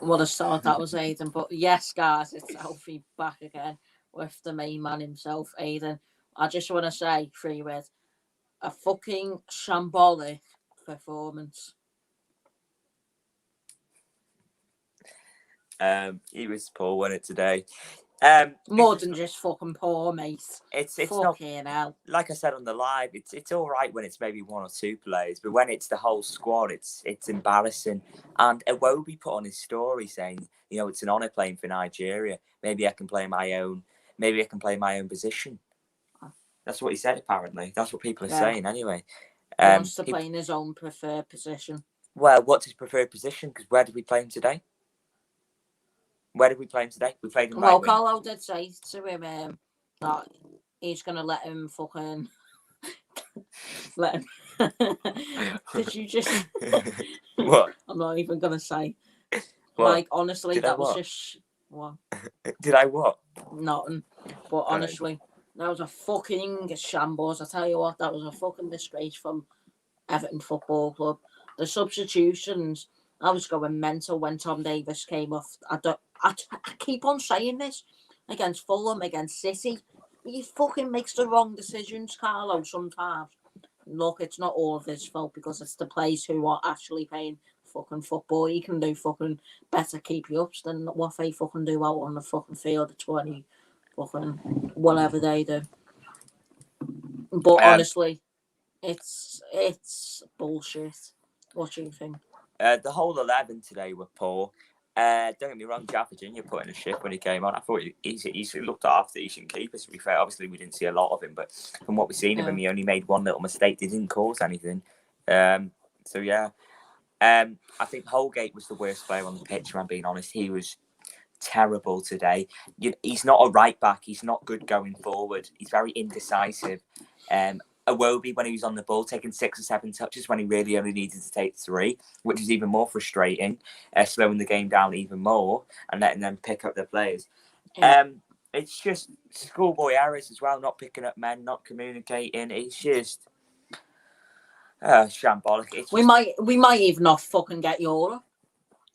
What a start that was, Aidan. But yes, guys, it's Alfie back again with the main man himself, Aidan. I just want to say, free with a fucking shambolic performance. He was poor, wasn't it, today? It's More just than just fucking poor, mate. it's not Fucking hell. like I said on the live. It's all right when it's maybe one or two players, but when it's the whole squad, it's embarrassing. And Iwobi put on his story saying, it's an honour playing for Nigeria. Maybe I can play my own. Maybe I can play my own position. That's what he said. Apparently, that's what people are Yeah. saying. Anyway, He wants to play in his own preferred position. well, what's his preferred position? Because where did we play him today? Where did we play him today? We played him right Well, wing. Carlo did say to him that he's going to let him fucking... let him... Did you just... What? I'm not even going to say. What? Like, honestly, Did I that was what? just... What? Did I what? Nothing. But honestly, that was a fucking shambles. I tell you what, that was a fucking disgrace from Everton Football Club. The substitutions, I was going mental when Tom Davis came off. I keep on saying this against Fulham, against City. He fucking makes the wrong decisions, Carlo, sometimes. Look, it's not all of his fault because it's the players who are actually playing fucking football. He can do fucking better keep you ups than what they fucking do out on the fucking field at 20 fucking whatever they do. But honestly, it's bullshit. What do you think? The whole 11 today were poor. Don't get me wrong, Jack Virginia put in a shift when he came on. I thought he looked half decent keepers, to be fair. Obviously, we didn't see a lot of him, but from what we've seen of him, he only made one little mistake. He didn't cause anything. So, yeah. I think Holgate was the worst player on the pitch, if I'm being honest. He was terrible today. He's not a right back. He's not good going forward. He's very indecisive. Iwobi, when he was on the ball, taking 6 or 7 touches when he really only needed to take 3, which is even more frustrating, slowing the game down even more and letting them pick up their players. It's just schoolboy errors as well, not picking up men, not communicating. It's just shambolic. It's just... We might even not fucking get Europe.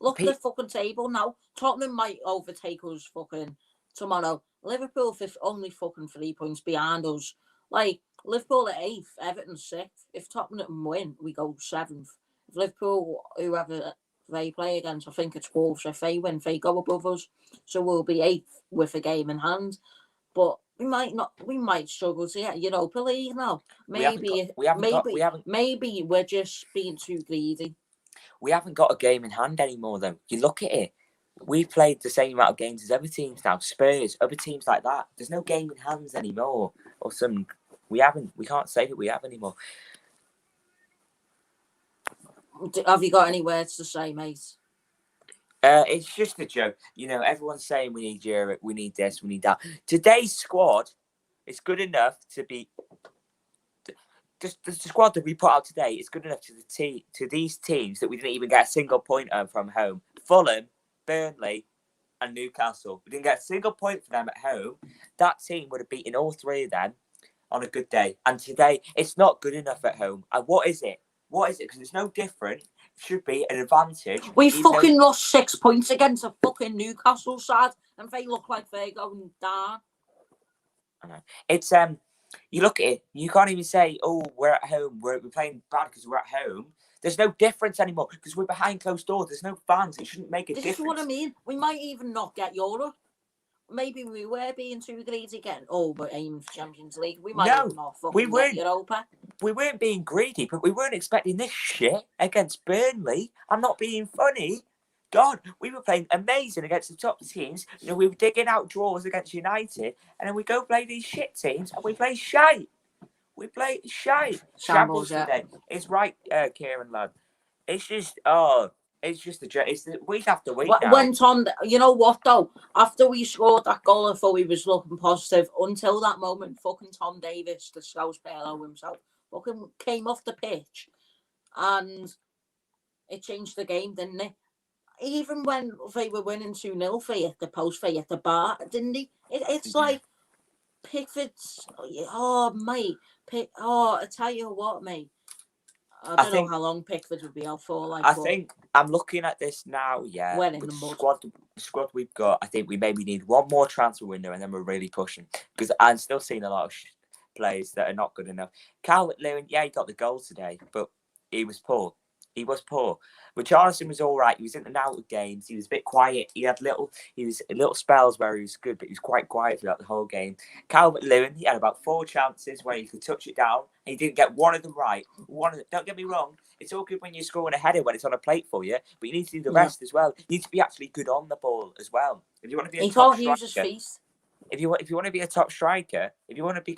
Look at the fucking table now. Tottenham might overtake us fucking tomorrow. Liverpool only fucking 3 points behind us. Like, Liverpool at 8th, Everton 6th. If Tottenham win, we go 7th. If Liverpool, whoever they play against, I think it's Wolves, if they win, they go above us. So we'll be 8th with a game in hand. But we might struggle to get Europa League now. Maybe we're just being too greedy. We haven't got a game in hand anymore, though. You look at it. We've played the same amount of games as other teams now. Spurs, other teams like that. There's no game in hands anymore. Or some... We can't say that we have anymore. Have you got any words to say, mate? It's just a joke. Everyone's saying we need Europe, we need this, we need that. Today's squad is good enough to be... The squad that we put out today is good enough to these teams that we didn't even get a single point from home. Fulham, Burnley, and Newcastle. We didn't get a single point for them at home. That team would have beaten all 3 of them on a good day. And today, it's not good enough at home. And what is it? Because it's no different. It should be an advantage. We fucking lost 6 points against a fucking Newcastle side, and they look like they're going down. I know. It's you look at it, you can't even say, oh, we're at home, we're playing bad because we're at home. There's no difference anymore because we're behind closed doors. There's no fans. It shouldn't make a difference. This is what I mean. We might even not get Europe. Maybe we were being too greedy again. Oh, but aiming for Champions League. We might even not fucking get Europa. We weren't being greedy, but we weren't expecting this shit against Burnley. I'm not being funny. God, we were playing amazing against the top teams. We were digging out draws against United, and then we go play these shit teams, and we play shite. We play shite. Shambles today. It's right, Kieran, lad. It's just, it's just a joke. It's week after week now. Went on, you know what, though? After we scored that goal, I thought we was looking positive. Until that moment, fucking Tom Davis, the Scouse Bello himself, fucking came off the pitch. And it changed the game, didn't it? Even when they were winning 2-0, they hit the post, they hit the bar, didn't he? It's like Pickford's... Oh, mate. I tell you what, mate. I don't know how long Pickford would be out for. Like, I think I'm looking at this now. Yeah, well in with the mud. the squad we've got, I think we maybe need one more transfer window, and then we're really pushing. Because I'm still seeing a lot of players that are not good enough. Calvert-Lewin, yeah, he got the goal today, but he was poor. He was poor. Richarlison was all right. He was in and out of games. He was a bit quiet. He had little spells where he was good, but he was quite quiet throughout the whole game. Calvert-Lewin, he had about 4 chances where he could touch it down, and he didn't get one of them right. Don't get me wrong. It's all good when you're scoring a header when it's on a plate for you, but you need to do the rest as well. You need to be actually good on the ball as well. If you want to be a top striker, use his feet. If you want to be a top striker, if you want to be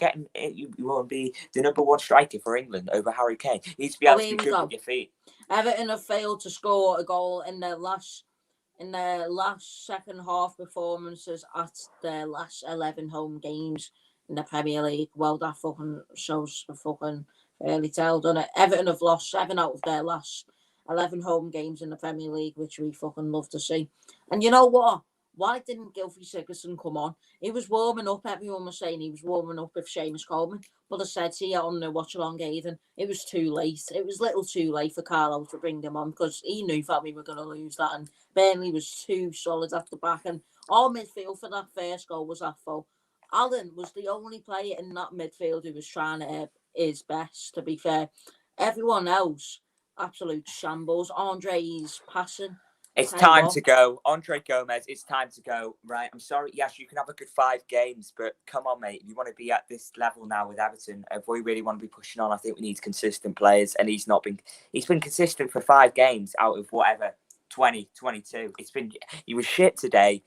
you want to be the number 1 striker for England over Harry Kane, you need to be able to be good with your feet. Everton have failed to score a goal in their last second half performances at their last 11 home games in the Premier League. Well, that fucking shows a fucking fairy tale, doesn't it? Everton have lost 7 out of their last 11 home games in the Premier League, which we fucking love to see. And you know what? Why didn't Gylfi Sigurdsson come on? He was warming up. Everyone was saying he was warming up with Seamus Coleman. But I said to you on the watch along, Aidan, it was too late. It was a little too late for Carlo to bring them on because he knew that we were going to lose that. And Burnley was too solid at the back. And our midfield for that first goal was at full. Allen was the only player in that midfield who was trying to his best, to be fair. Everyone else, absolute shambles. Andre's passing. It's time to go. Andre Gomez, it's time to go. Right, I'm sorry. Yes, you can have a good 5 games, but come on, mate. You want to be at this level now with Everton. If we really want to be pushing on, I think we need consistent players, and he's been consistent for 5 games out of whatever, 20, 22. He was shit today,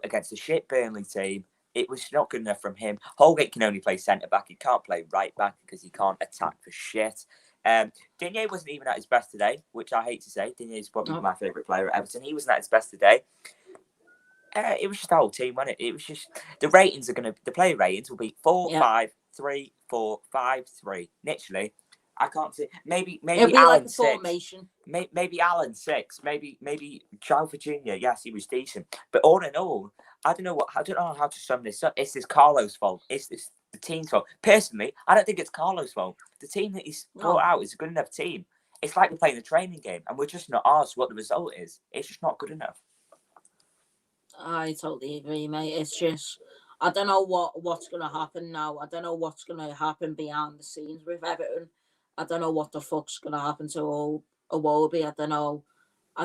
against a shit Burnley team. It was not good enough from him. Holgate can only play centre-back. He can't play right-back because he can't attack for shit. Digne wasn't even at his best today, which I hate to say. Digne is probably my favourite player at Everton. He wasn't at his best today. It was just the whole team, wasn't it? It was just the player ratings will be 4, 5, 3, 4, 5, 3. Literally, I can't see. Maybe Alan 6. Maybe Alan 6. Maybe Charles Virginia. Yes, he was decent, but all in all, I don't know how to sum this up. Is this Carlo's fault? Is this the team's fault? Personally, I don't think it's Carlo's fault. The team that he's brought out is a good enough team. It's like we're playing a training game, and we're just not asked what the result is. It's just not good enough. I totally agree, mate. It's just, I don't know what's going to happen now. I don't know what's going to happen behind the scenes with Everton. I don't know what the fuck's going to happen to Iwobi. I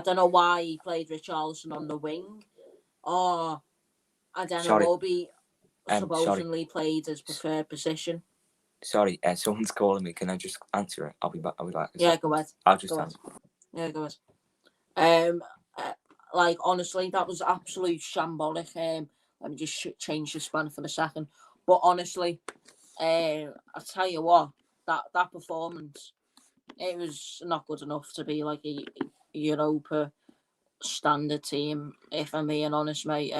don't know why he played Richarlison on the wing. Or, I don't know, Iwobi supposedly played his preferred position. Sorry, someone's calling me. Can I just answer it? I'll be back. Yeah, go ahead. I'll just answer. Yeah, go ahead. Like, honestly, that was absolute shambolic. Let me just change the span for a second. But honestly, I tell you what, that performance, it was not good enough to be like a Europa standard team, if I'm being honest, mate.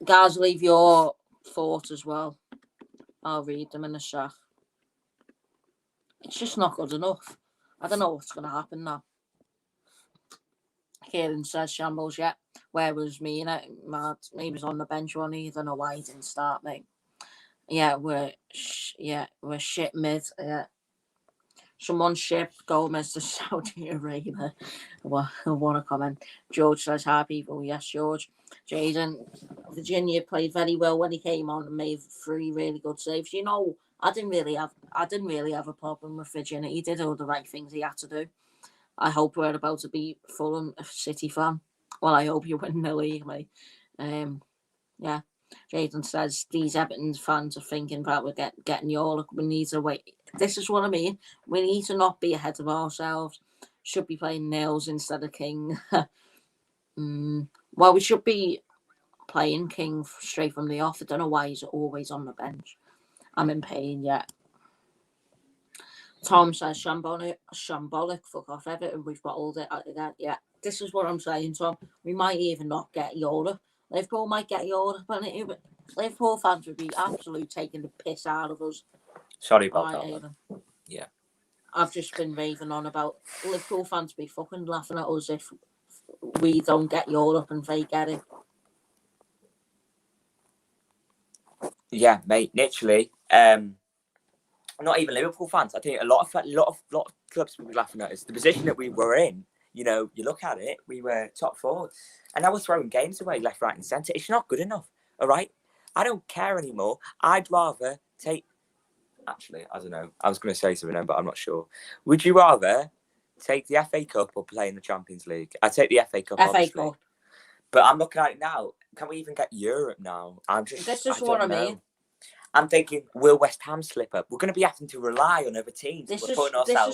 Guys, leave your thoughts as well. I'll read them in a sec. It's just not good enough. I don't know what's going to happen now. Kieran says shambles, yeah. Where was me? He was on the bench one. I don't know why he didn't start, mate. Yeah, we're shit mid. Yeah. Someone shipped Gomez to Saudi Arabia. Well, I want to comment. George says, hi, people. Yes, George. Jaden, Virginia played very well when he came on and made 3 really good saves. I didn't really have a problem with Virginia. He did all the right things he had to do. I hope we're about to be Fulham, a City fan. Well, I hope you win the league, mate. Yeah. Jaden says these Everton fans are thinking that we're getting York. We need to wait. This is what I mean. We need to not be ahead of ourselves. Should be playing Nails instead of King. Well, we should be playing King straight from the off. I don't know why he's always on the bench. I'm in pain yet. Tom says shambolic. Fuck off, Everton. We've got all that. Yeah, this is what I'm saying, Tom. We might even not get Europe. Liverpool might get Europe, and Liverpool fans would be absolutely taking the piss out of us. Sorry about that. Yeah. I've just been raving on about Liverpool fans be fucking laughing at us if we don't get Europe and they get it. Yeah, mate, literally. not even Liverpool fans. I think a lot of clubs will be laughing at us. The position that we were in, you look at it, we were top four, and now we're throwing games away left, right, and centre. It's not good enough. All right, I don't care anymore. I'd rather take. Actually, I don't know. I was going to say something, but I'm not sure. Would you rather take the FA Cup or play in the Champions League? I take the FA Cup, obviously. FA Cup. But I'm looking at it now. Can we even get Europe now? This is what I mean. I'm thinking, will West Ham slip up? We're going to be having to rely on other teams. This is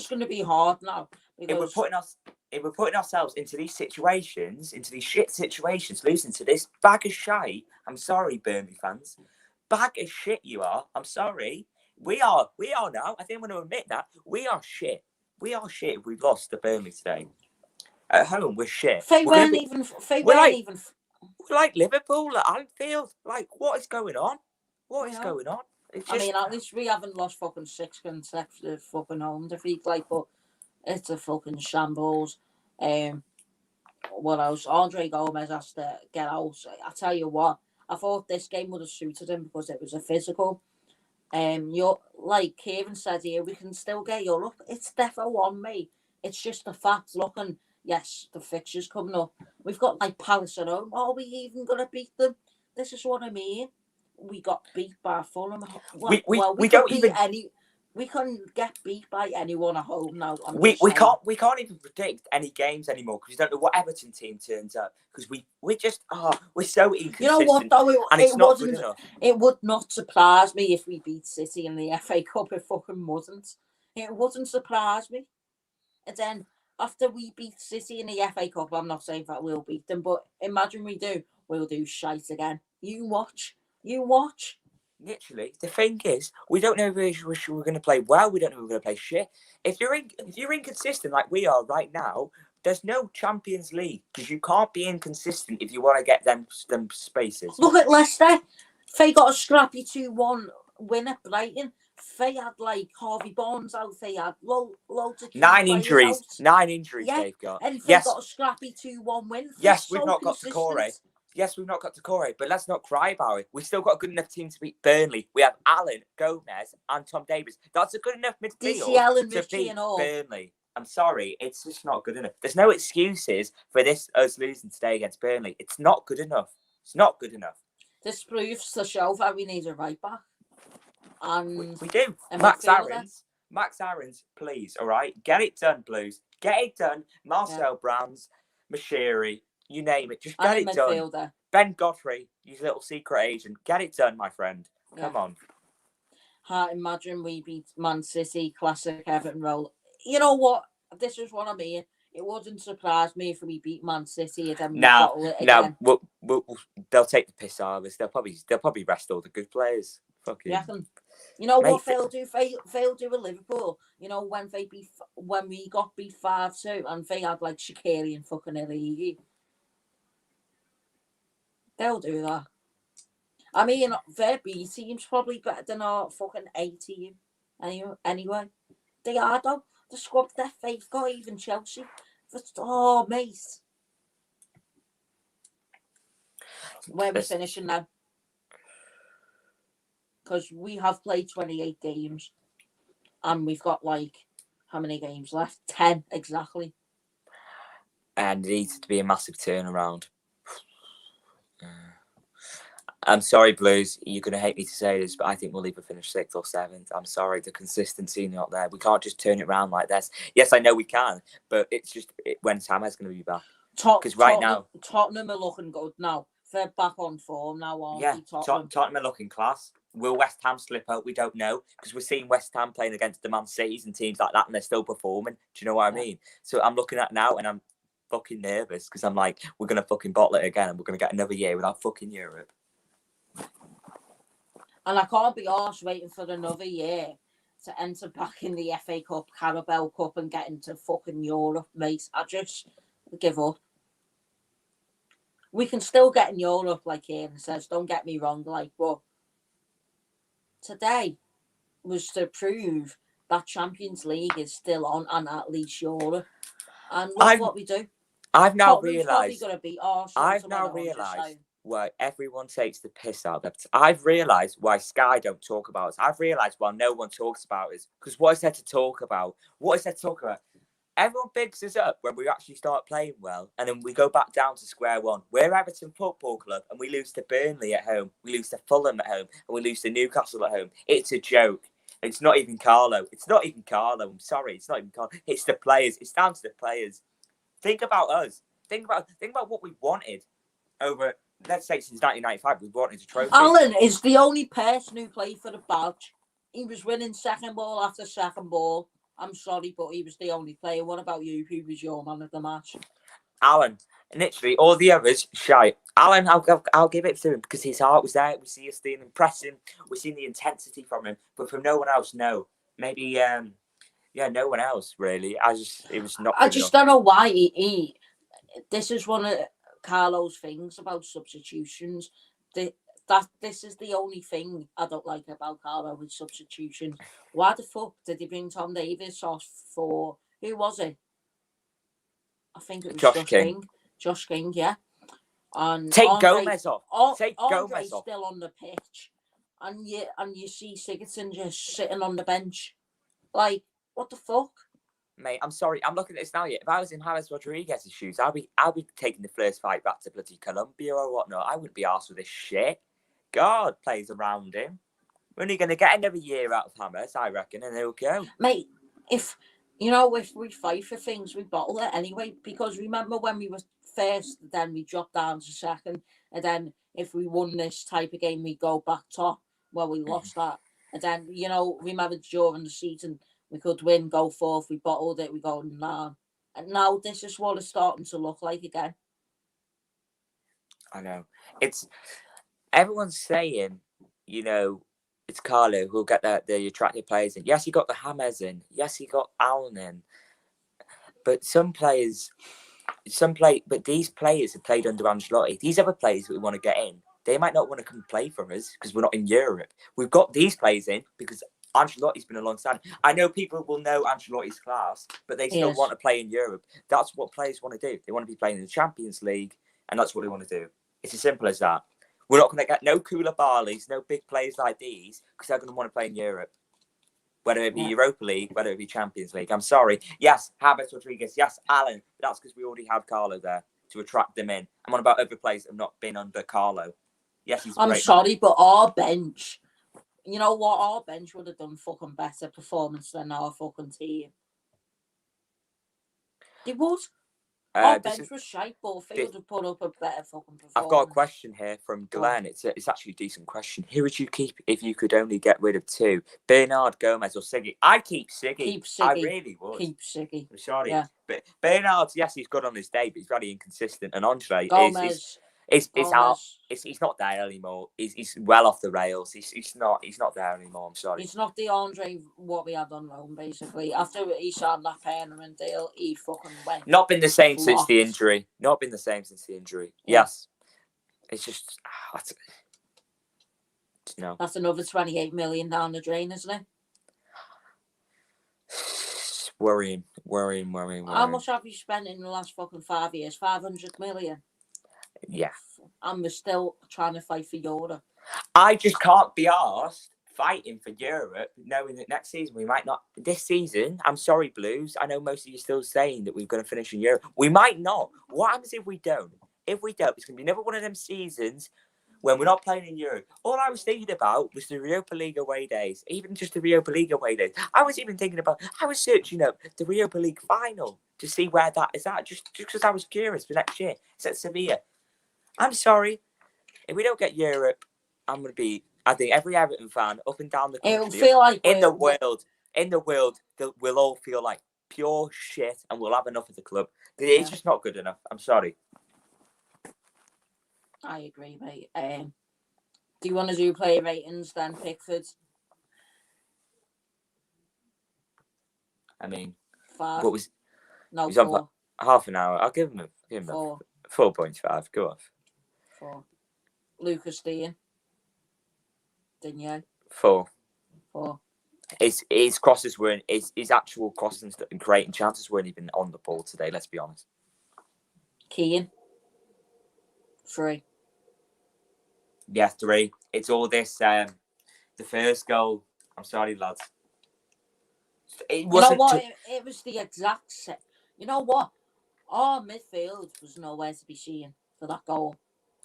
going to be hard now. If we're putting ourselves into these situations, into these shit situations, losing to this bag of shite. I'm sorry, Burnley fans. Bag of shit you are. I'm sorry. We are now. I think I'm going to admit that. We are shit. We are shit if we've lost to Burnley today. At home, we're shit. We're like Liverpool at Anfield. Like, what is going on? What is going on? I mean, at least we haven't lost fucking 6 consecutive fucking home defeats, like, but it's a fucking shambles. What else? Andre Gomez has to get out. I tell you what, I thought this game would have suited him because it was a physical. You're like Kieran said here, we can still get Europe. It's defo on, mate. It's just a fact. Look, and yes, the fixtures coming up. We've got like Palace at home. Are we even gonna beat them? This is what I mean. We got beat by Fulham. We don't even we couldn't get beat by anyone at home now. We can't even predict any games anymore because you don't know what Everton team turns up because we're so inconsistent. You know what though? It would not surprise me if we beat City in the FA Cup. It fucking wouldn't. It wouldn't surprise me. And then after we beat City in the FA Cup, I'm not saying that we'll beat them, but imagine we'll do shite again. You watch. Literally, the thing is, we don't know if we're going to play well. We don't know if we're going to play shit. If you're inconsistent like we are right now, there's no Champions League because you can't be inconsistent if you want to get them spaces. Look at Leicester. They got a scrappy 2-1 win at Brighton. They had like Harvey Barnes out. They had loads of 9 injuries. Out. 9 injuries they've got. And they got a scrappy 2-1 win. Yes, we've not got to Corey. Yes, we've not got to Corey, but let's not cry about it. We've still got a good enough team to beat Burnley. We have Allen, Gomez, and Tom Davies. That's a good enough midfield to beat Burnley. I'm sorry, it's just not good enough. There's no excuses for us losing today against Burnley. It's not good enough. It's not good enough. This proves to show that we need a right back. And we do. Max Aarons, please, all right? Get it done, Blues. Get it done. Marcel Brands, Mashiri. You name it. Just get it done. Ben Godfrey, you little secret agent. Get it done, my friend. Come on. Imagine we beat Man City, classic Everton role. You know what? This is what I mean. It wouldn't surprise me if we beat Man City and then bottle it again. They'll take the piss out of us. They'll probably rest all the good players. Fucking. Yeah. You know what they'll do? They'll do with Liverpool. You know when we got beat 5-2 and they had like Shaqiri and fucking Origi. They'll do that. I mean, their B team's probably better than our fucking A team. Anyway, they are though. The squad that they've got, even Chelsea. Mate. Where are we finishing now? Because we have played 28 games. And we've got like, how many games left? 10 exactly. And it needs to be a massive turnaround. I'm sorry, Blues. You're going to hate me to say this, but I think we'll either finish 6th or 7th. I'm sorry. The consistency not there. We can't just turn it around like this. Yes, I know we can, but it's just when Sam's going to be back. Because now Tottenham are looking good now. They're back on form now, aren't they? Tottenham are looking class. Will West Ham slip out? We don't know because we're seeing West Ham playing against the Man Cities and teams like that, and they're still performing. Do you know what I mean? So I'm looking at now, and I'm fucking nervous because I'm like, we're going to fucking bottle it again, and we're going to get another year without fucking Europe. And I can't be arsed waiting for another year to enter back in the FA Cup, Carabao Cup and get into fucking Europe, mate. I just give up. We can still get in Europe, like Ian says, don't get me wrong, like, but today was to prove that Champions League is still on and at least Europe. And look what we do. I've now realised. I've now realised why everyone takes the piss out of it. I've realised why Sky don't talk about us. I've realised why no one talks about us. Because what is there to talk about? What is there to talk about? Everyone bigs us up when we actually start playing well, and then we go back down to square one. We're Everton Football Club, and we lose to Burnley at home. We lose to Fulham at home, and we lose to Newcastle at home. It's a joke. It's not even Carlo. It's not even Carlo. I'm sorry. It's not even Carlo. It's the players. It's down to the players. Think about us. Think about what we wanted over, let's say, since 1995. We wanted a trophy. Alan is the only person who played for the badge. He was winning second ball after second ball. I'm sorry, but he was the only player. What about you? Who was your man of the match? Alan. Literally, all the others, shite. Alan, I'll give it to him because his heart was there. We see us being impressive. We've seen the intensity from him. But from no one else, no. Maybe, no one else, really. It was not. I just don't know why he. This is one of Carlo's things about substitutions. This is the only thing I don't like about Carlo with substitutions. Why the fuck did he bring Tom Davies off for, who was it? I think it was Josh King. Josh King, yeah. And take Gomez off. Take Gomez off. Still on the pitch, and you see Sigurdsson just sitting on the bench. Like, what the fuck? Mate, I'm sorry. I'm looking at this now. If I was in James Rodriguez's shoes, I'll be taking the first fight back to bloody Colombia or whatnot. I wouldn't be arsed with this shit. God plays around him. We're only going to get another year out of Hammers, I reckon, and he'll go. Mate, if we fight for things, we bottle it anyway. Because remember when we were first, then we dropped down to second, and then if we won this type of game, we go back top. Well, we lost that, and then remember during the season we could win, go fourth. We bottled it. We go down, and now this is what it's starting to look like again. I know it's. Everyone's saying, it's Carlo who'll get the attractive players in. Yes, he got the Hammers in. Yes, he got Allen in. But but these players have played under Ancelotti. These other players that we want to get in, they might not want to come play for us because we're not in Europe. We've got these players in because Ancelotti's been alongside. I know people will know Ancelotti's class, but they still want to play in Europe. That's what players want to do. They want to be playing in the Champions League, and that's what they want to do. It's as simple as that. We're not going to get no Koulibalys, no big players like these, because they're going to want to play in Europe. Whether it be Europa League, whether it be Champions League. I'm sorry. Yes, James Rodriguez. Yes, Allen. But that's because we already have Carlo there to attract them in. I'm on about other players that have not been under Carlo. Yes, he's I'm sorry, but our bench, you know what? Our bench would have done fucking better performance than our fucking team. They would. Our bench was shite, but they would have put up a better fucking performance. I've got a question here from Glenn. It's actually a decent question. Who would you keep if you could only get rid of two? Bernard, Gomez, or Siggy? I'd keep Siggy. Keep Siggy. I really would. Keep Siggy. I'm sorry. Yeah. But Bernard, yes, he's good on his day, but he's very inconsistent. And Andre he's not there anymore. He's well off the rails. He's not there anymore. I'm sorry. He's not the Andre what we had on loan, basically. After he signed that permanent deal, he fucking went. Not been the same since the injury. Yes. It's just no. That's another 28 million down the drain, isn't it? Worrying. How much have you spent in the last fucking 5 years? 500 million. Yeah. And we're still trying to fight for Europe. I just can't be arsed fighting for Europe, knowing that next season we might not. This season, I'm sorry, Blues. I know most of you still saying that we're going to finish in Europe. We might not. What happens if we don't? If we don't, it's going to be another one of them seasons when we're not playing in Europe. All I was thinking about was the Europa League away days, even just the Europa League away days. I was searching up the Europa League final to see where that is at, just because I was curious for next year. It's at Sevilla. I'm sorry. If we don't get Europe, I'm going to be, I think, every Everton fan up and down the country, it'll feel like in the world, we'll all feel like pure shit and we'll have enough of the club. It's just not good enough. I'm sorry. I agree, mate. Do you want to do player ratings then, Pickford? I mean, 5. What was? No, he's 4. On half an hour. I'll give him 4. 4.5. Go off. 4. Lucas Dean. Digne. 4. 4. His crosses weren't. His actual crosses and creating chances weren't even on the ball today. Let's be honest. Keane. 3. Yeah, 3. It's all this. The first goal. I'm sorry, lads. It You know wasn't. what? It was the exact set. You know what? Our midfield was nowhere to be seen for that goal.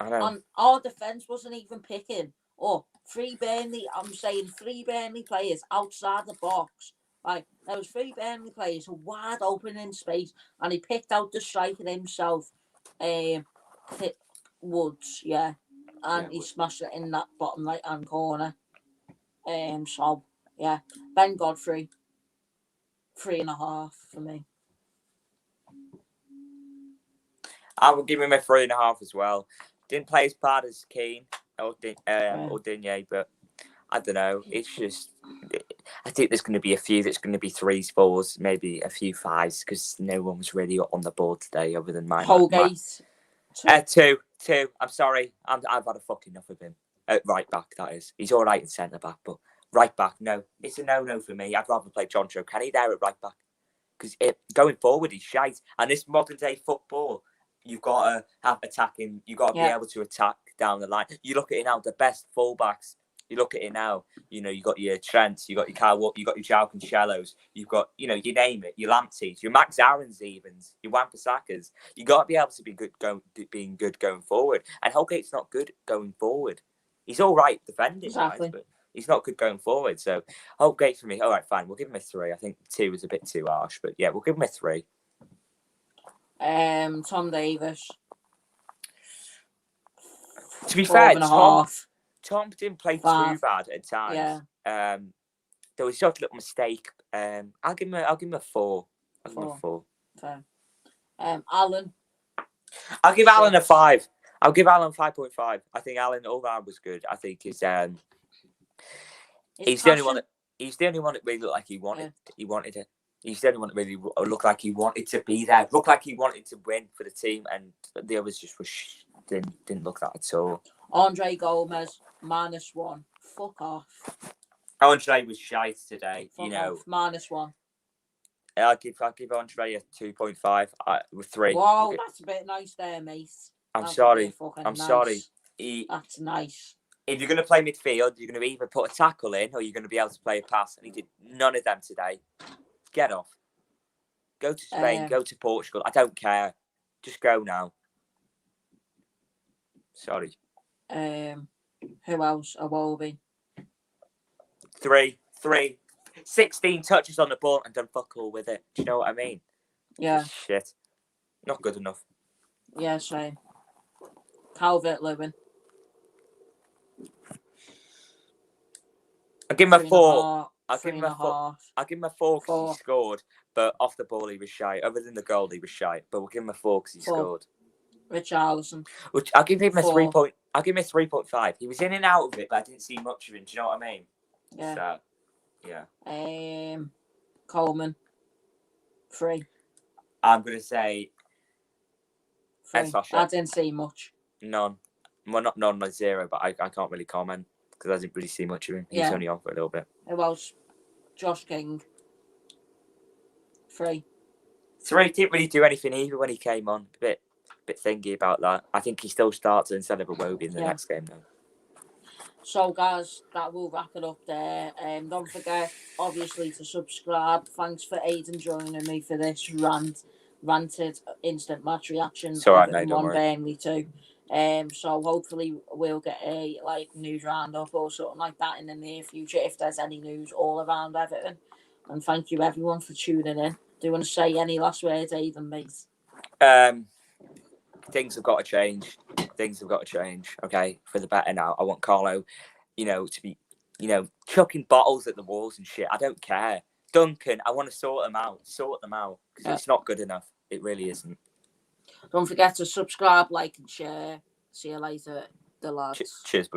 I know. And our defence wasn't even picking. Or 3 Burnley, I'm saying 3 Burnley players outside the box. Like, there was 3 Burnley players wide open in space, and he picked out the striker himself, Woods, yeah. And he smashed it in that bottom right-hand corner. So, yeah. Ben Godfrey, 3.5 for me. I will give him a 3.5 as well. Didn't play as bad as Keane or Digne, but I don't know. It's just, I think there's going to be a few that's going to be 3s, 4s, maybe a few 5s, because no one was really on the board today other than Holgate. 2. I'm sorry. I've had a fucking enough of him. Right back, that is. He's all right in centre back, but right back, no. It's a no for me. I'd rather play John Kenny there at right back. Because going forward, he's shite. And this modern day football, you've got to have attacking. You've got to be able to attack down the line. You look at it now, the best fullbacks. You look at it now, you got your Trents, you got your Kyle, you got your João Cancelos, you've got, you name it, your Lampteys, your Max Aarons evens, your Wan-Bissakas. You got to be able to be being good going forward. And Holgate's not good going forward. He's all right defending, Exactly. but he's not good going forward. So Holgate for me, all right, fine. We'll give him a 3. I think 2 is a bit too harsh, but yeah, we'll give him a 3. Tom Davis. To be fair, 4.5. Tom didn't play 5. too bad at times. Yeah. There was just a little mistake. I'll give him a 4. I'll give him a 4. Fair. Alan. I'll give Alan a 5. I'll give Alan 5.5. I think Alan all round was good. I think he's the only one that really looked like he wanted. Yeah. He wanted it. He's the only one that really looked like he wanted to be there. Looked like he wanted to win for the team, and the others just didn't look that at all. Andre Gomez -1. Fuck off. Andre was shite today. Fuck off. -1. I'll give Andre a 2.5 with 3. Wow, that's a bit nice there, mate. I'm sorry. Sorry. That's nice. If you're going to play midfield, you're going to either put a tackle in or you're going to be able to play a pass. And he did none of them today. Get off. Go to Spain. Go to Portugal. I don't care. Just go now. Sorry. Who else? Awobi. 3. 16 touches on the ball and done fuck all with it. Do you know what I mean? Yeah. Shit. Not good enough. Yeah, same. Calvert-Lewin. I'll give him a 4. I'll give him a 4. I'll give him a 4 because he scored, but off the ball he was shy. Other than the goal, he was shy. But we'll give him a 4 because he scored. Richarlison. Which I'll give him a 3 point. I'll give him a 3.5. He was in and out of it, but I didn't see much of him. Do you know what I mean? Yeah. So, yeah. Coleman. 3. I'm gonna say 3. I didn't see much. None. Well, not none, like 0, but I can't really comment because I didn't really see much of him. He's only on for a little bit. Who else? Josh King. 3. 3 didn't really do anything either when he came on. A bit thingy about that. I think he still starts instead of Iwobi in the next game though. So guys, that will wrap it up there. Don't forget, obviously, to subscribe. Thanks for Aidan joining me for this ranted instant match reaction. It's all right, mate. Don't worry. Burnley too. So hopefully we'll get a news roundup or something like that in the near future if there's any news all around Everton. And thank you everyone for tuning in. Do you want to say any last words, Aidan, mate? Things have got to change. Okay, for the better now. I want Carlo, to be, chucking bottles at the walls and shit. I don't care. Duncan, I want to sort them out. Because it's not good enough. It really isn't. Don't forget to subscribe, like, and share. See you later, the lads. Cheers, Blue.